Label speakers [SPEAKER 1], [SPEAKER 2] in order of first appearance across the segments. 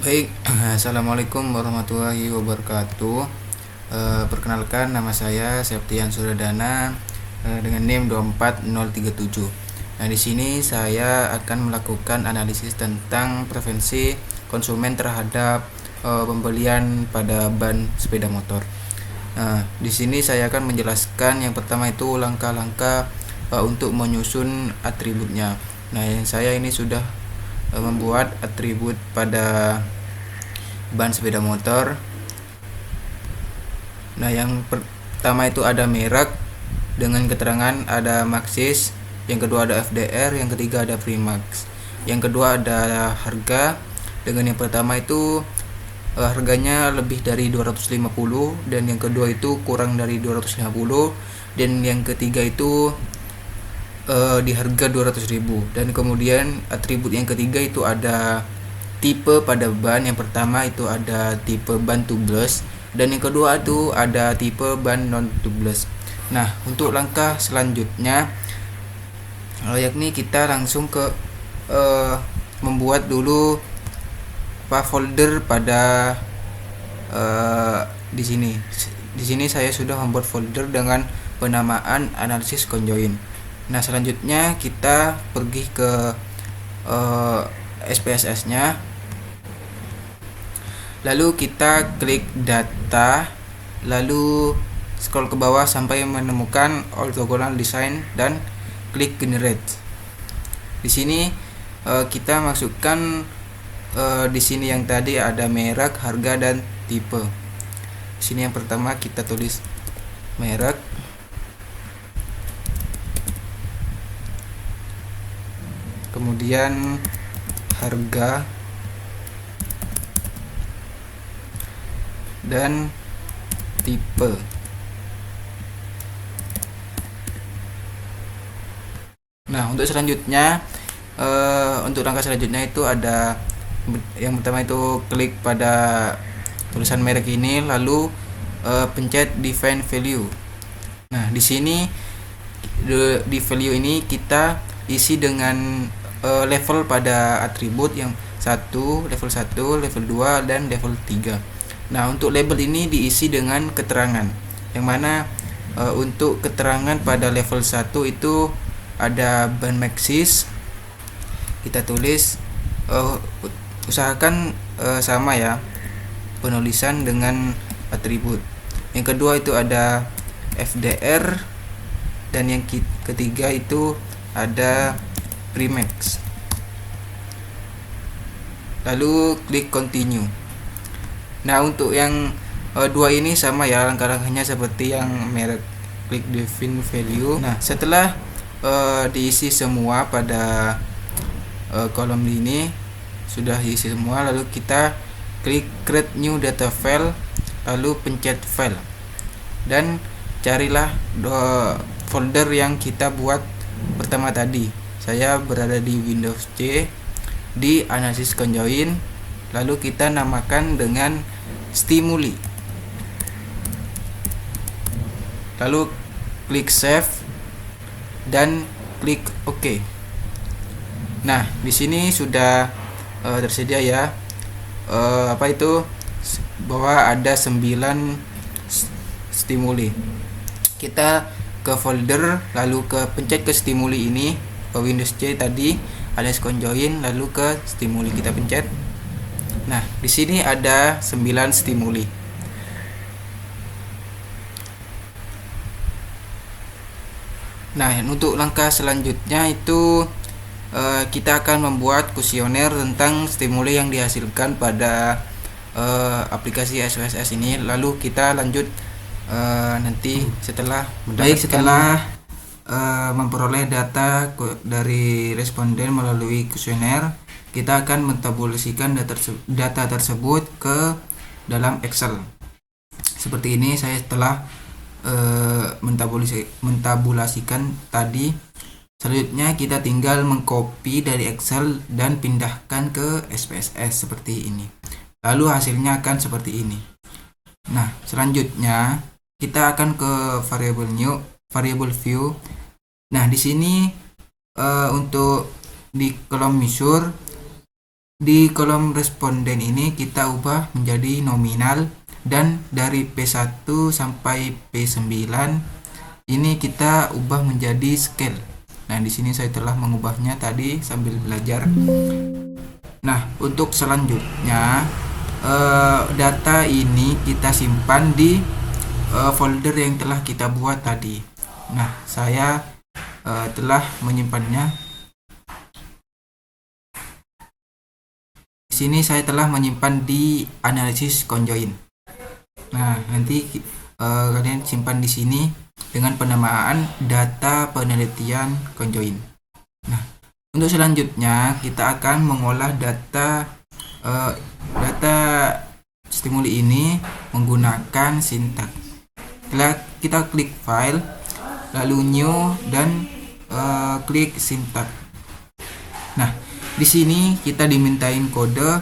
[SPEAKER 1] Baik, assalamualaikum warahmatullahi wabarakatuh. Perkenalkan, nama saya Septian Suradana dengan NIM 24037. Nah, di sini saya akan melakukan analisis tentang preferensi konsumen terhadap pembelian pada ban sepeda motor. Nah, di sini saya akan menjelaskan yang pertama itu langkah-langkah untuk menyusun atributnya. Nah, yang saya ini sudah membuat atribut pada ban sepeda motor. Nah, yang pertama itu ada merek dengan keterangan ada Maxxis, yang kedua ada FDR, yang ketiga ada Primax, yang kedua ada harga. Dengan yang pertama itu harganya lebih dari 250, dan yang kedua itu kurang dari 250, dan yang ketiga itu di harga 200.000. Dan kemudian atribut yang ketiga itu ada tipe pada ban. Yang pertama itu ada tipe ban tubeless, dan yang kedua itu ada tipe ban non tubeless. Nah, untuk langkah selanjutnya yakni kita langsung ke membuat dulu folder pada di sini. Di sini saya sudah membuat folder dengan penamaan analisis conjoin. Nah, selanjutnya kita pergi ke SPSS-nya. Lalu kita klik data, lalu scroll ke bawah sampai menemukan orthogonal design dan klik generate. Di sini kita masukkan di sini yang tadi ada merek, harga, dan tipe. Di sini yang pertama kita tulis merek, kemudian harga, dan tipe. Nah, untuk selanjutnya untuk langkah selanjutnya itu ada yang pertama itu klik pada tulisan merek ini, lalu pencet define value. Nah, di sini di value ini kita isi dengan level pada atribut yang level 1, level 2, dan level 3. Nah, untuk label ini diisi dengan keterangan, yang mana untuk keterangan pada level 1 itu ada ban Maxxis. Kita tulis usahakan sama ya penulisan dengan atribut. Yang kedua itu ada FDR, dan yang ketiga itu ada Primax. Lalu klik continue. Nah, untuk yang dua ini sama ya langkah-langkahnya seperti yang merek, klik define value. Nah, setelah diisi semua pada kolom ini sudah diisi semua, lalu kita klik create new data file, lalu pencet file, dan carilah folder yang kita buat pertama tadi. Saya berada di Windows C, di analisis conjoin, lalu kita namakan dengan stimuli, lalu klik save dan klik OK. Nah, di sini sudah tersedia ya bahwa ada 9 stimuli. Kita ke folder, lalu pencet ke stimuli ini, ke Windows C tadi alias conjoin, lalu ke stimuli kita pencet. Nah, di sini ada 9 stimuli. Nah, untuk langkah selanjutnya itu kita akan membuat kuesioner tentang stimuli yang dihasilkan pada aplikasi SPSS ini. Lalu kita lanjut nanti setelah memperoleh data dari responden melalui kuesioner, kita akan mentabulasikan data tersebut ke dalam Excel. Seperti ini, saya telah mentabulasikan tadi. Selanjutnya kita tinggal mengcopy dari Excel dan pindahkan ke SPSS seperti ini. Lalu hasilnya akan seperti ini. Nah, selanjutnya kita akan ke variable view. Nah, di sini untuk di kolom measure Di kolom responden ini kita ubah menjadi nominal, dan dari P1 sampai P9 ini kita ubah menjadi scale. Nah, di sini saya telah mengubahnya tadi sambil belajar. Nah, untuk selanjutnya data ini kita simpan di folder yang telah kita buat tadi. Nah, saya telah menyimpannya. Di sini saya telah menyimpan di analisis conjoin. Nah, nanti kalian simpan di sini dengan penamaan data penelitian conjoin. Nah, untuk selanjutnya kita akan mengolah data stimuli ini menggunakan sintak. Kita klik file, lalu new, dan klik sintak. Nah, di sini kita dimintain kode.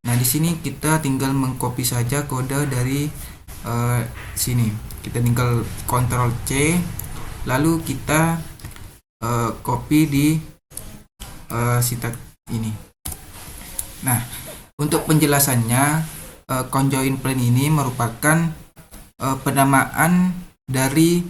[SPEAKER 1] Nah, di sini kita tinggal mengcopy saja kode dari sini. Kita tinggal Ctrl C, lalu kita copy di sintak ini. Nah, untuk penjelasannya, conjoin plan ini merupakan penamaan dari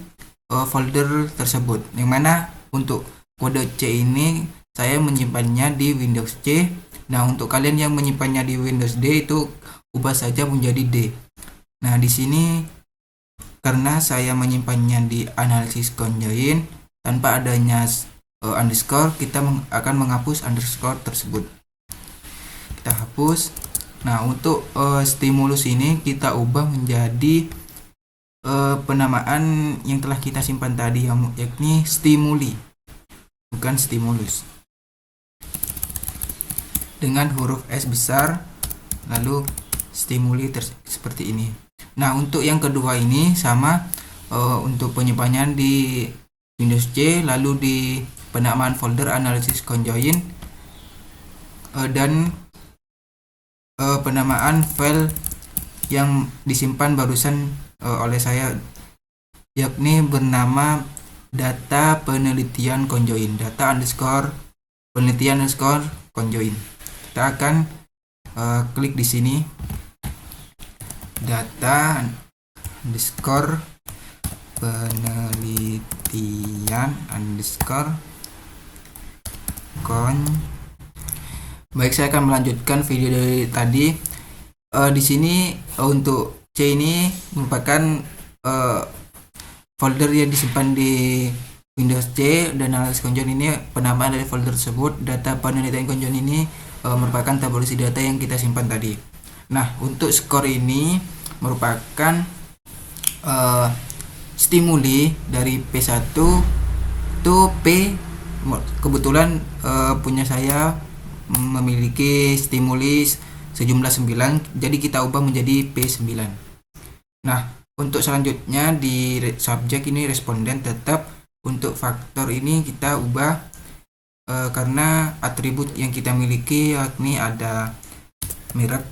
[SPEAKER 1] folder tersebut, yang mana untuk kode C ini saya menyimpannya di Windows C. Nah, untuk kalian yang menyimpannya di Windows D itu ubah saja menjadi D. Nah, di sini karena saya menyimpannya di analisis conjoin tanpa adanya underscore, kita akan menghapus underscore tersebut. Kita hapus. Nah, untuk stimulus ini kita ubah menjadi penamaan yang telah kita simpan tadi, yakni stimuli, bukan stimulus, dengan huruf S besar, lalu stimuli seperti ini. Nah, untuk yang kedua ini sama, untuk penyimpanannya di Windows C, lalu di penamaan folder analisis conjoin, dan penamaan file yang disimpan barusan oleh saya, yakni bernama data penelitian conjoin, data underscore penelitian underscore conjoin. Kita akan klik di sini, data underscore penelitian underscore Baik, saya akan melanjutkan video dari tadi. Di sini untuk C ini merupakan folder yang disimpan di Windows C, dan analisis conjoin ini penamaan dari folder tersebut. Data penelitian conjoin ini merupakan tabulasi data yang kita simpan tadi. Nah, untuk skor ini merupakan stimuli dari P1 to P. Kebetulan punya saya memiliki stimuli sejumlah 9, jadi kita ubah menjadi P9. Nah, untuk selanjutnya di subjek ini responden tetap. Untuk faktor ini kita ubah karena atribut yang kita miliki yakni ada merek,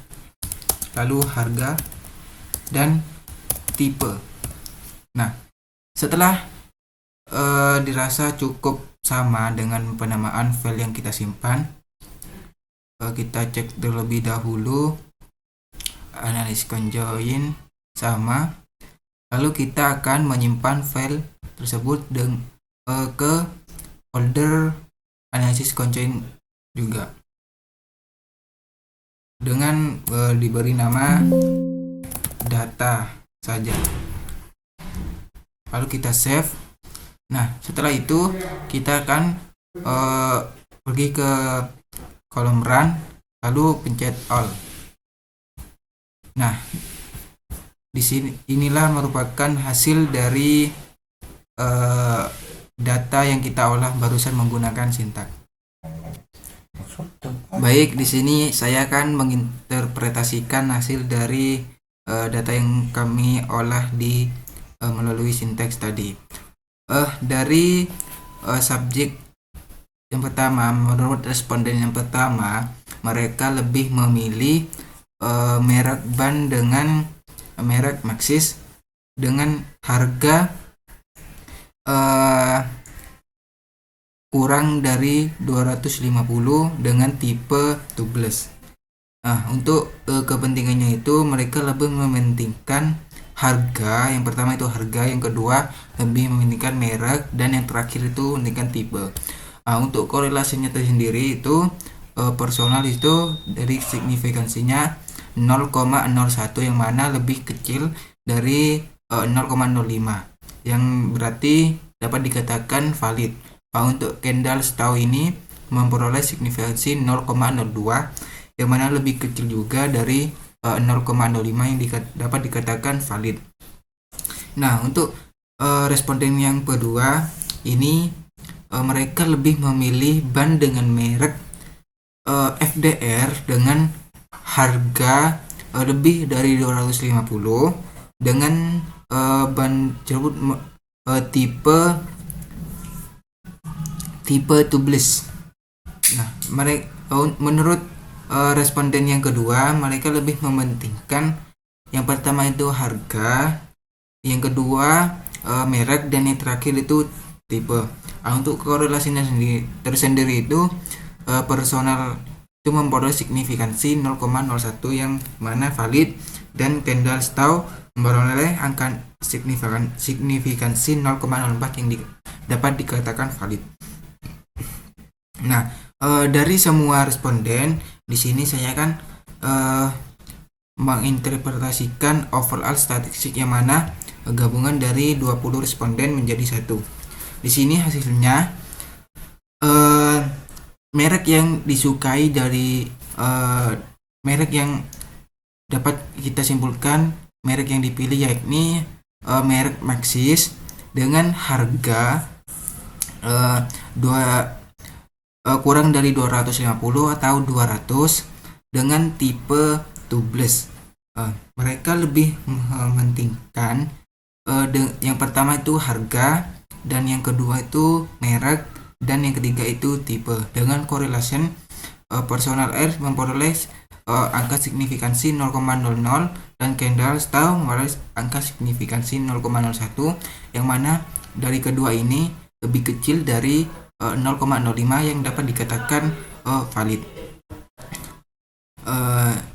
[SPEAKER 1] lalu harga, dan tipe. Nah, setelah dirasa cukup sama dengan penamaan file yang kita simpan, kita cek terlebih dahulu analisis conjoin sama, lalu kita akan menyimpan file tersebut ke folder analisis conjoin juga, dengan diberi nama data saja, lalu kita save. Nah, setelah itu kita akan pergi ke kolom run, lalu pencet all. Nah, di sini inilah merupakan hasil dari data yang kita olah barusan menggunakan sintak. Baik, di sini saya akan menginterpretasikan hasil dari data yang kami olah di melalui sintaks tadi. Dari subjek yang pertama, menurut responden yang pertama, mereka lebih memilih merek ban dengan merek Maxxis dengan harga kurang dari 250 dengan tipe tubeless. Nah, untuk kepentingannya itu mereka lebih mementingkan harga. Yang pertama itu harga, yang kedua lebih mementingkan merek, dan yang terakhir itu mementingkan tipe. Nah, untuk korelasinya tersendiri itu personal itu dari signifikansinya 0,01, yang mana lebih kecil dari 0,05, yang berarti dapat dikatakan valid. Nah, untuk Kendall setahu ini memperoleh signifikansi 0,02, yang mana lebih kecil juga dari 0,05 yang dapat dikatakan valid. Nah, untuk responden yang kedua ini mereka lebih memilih ban dengan merek FDR dengan harga lebih dari 250 dengan ban tersebut tipe tubeless. Nah, menurut responden yang kedua, mereka lebih mementingkan yang pertama itu harga, yang kedua merek, dan yang terakhir itu tipe. Untuk korelasinya tersendiri itu personal itu memperoleh signifikansi 0,01 yang mana valid, dan Kendall Stowe memperoleh angka signifikansi 0,04 yang dapat dikatakan valid. Nah, dari semua responden di sini saya akan menginterpretasikan overall statistik yang mana gabungan dari 20 responden menjadi satu. Di sini hasilnya merek yang disukai dari merek yang dapat kita simpulkan merek yang dipilih yakni merek Maxxis dengan harga kurang dari 250 atau 200 dengan tipe tubeless. Mereka lebih mementingkan yang pertama itu harga, dan yang kedua itu merek, dan yang ketiga itu tipe. Dengan correlation personal R memperoleh angka signifikansi 0,00 dan Kendall Stowe memperoleh angka signifikansi 0,01, yang mana dari kedua ini lebih kecil dari 0,05 yang dapat dikatakan valid.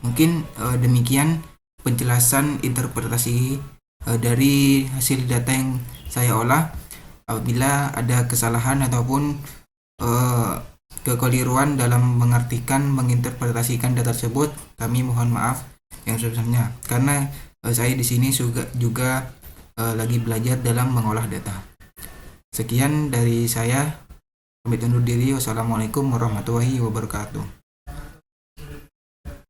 [SPEAKER 1] Mungkin demikian penjelasan interpretasi dari hasil data yang saya olah. Apabila ada kesalahan ataupun kekeliruan dalam menginterpretasikan data tersebut, kami mohon maaf yang sebesarnya, karena saya di sini juga lagi belajar dalam mengolah data. Sekian dari saya. Pamit undur diri. Wassalamualaikum warahmatullahi wabarakatuh.